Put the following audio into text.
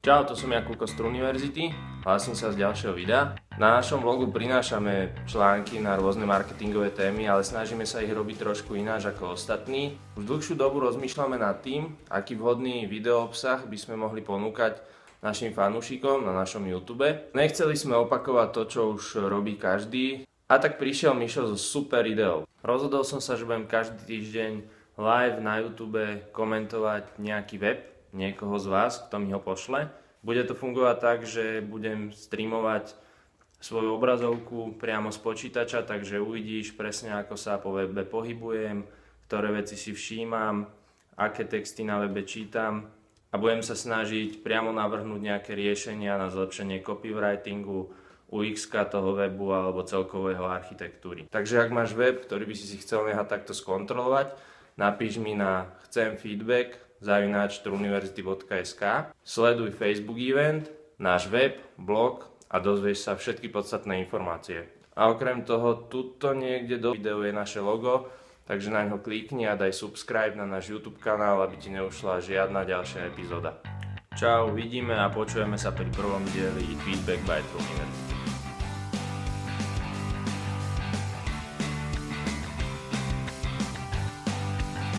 Čau, to som Jakubko z Truniverzity, hlásim sa z ďalšieho videa. Na našom vlogu prinášame články na rôzne marketingové témy, ale snažíme sa ich robiť trošku ináč ako ostatní. Už dlhšiu dobu rozmýšľame nad tým, aký vhodný videoobsah by sme mohli ponúkať našim fanúšikom na našom YouTube. Nechceli sme opakovať to, čo už robí každý, a tak prišiel Mišo so super ideou. Rozhodol som sa, že budem každý týždeň live na YouTube komentovať nejaký web niekoho z vás, kto mi ho pošle. Bude to fungovať tak, že budem streamovať svoju obrazovku priamo z počítača, takže uvidíš presne, ako sa po webe pohybujem, ktoré veci si všímam, aké texty na webe čítam a budem sa snažiť priamo navrhnúť nejaké riešenia na zlepšenie copywritingu, UX toho webu alebo celkového architektúry. Takže ak máš web, ktorý by si chcel nehať takto skontrolovať, napíš mi na chcem feedback @truniverzity.sk, sleduj Facebook event, náš web, blog a dozvieš sa všetky podstatné informácie. A okrem toho, tuto niekde do videu je naše logo, takže na ňo klikni a daj subscribe na náš YouTube kanál, aby ti neušla žiadna ďalšia epizóda. Čau, vidíme a počujeme sa pri prvom dieli Feedback by Truniverzity.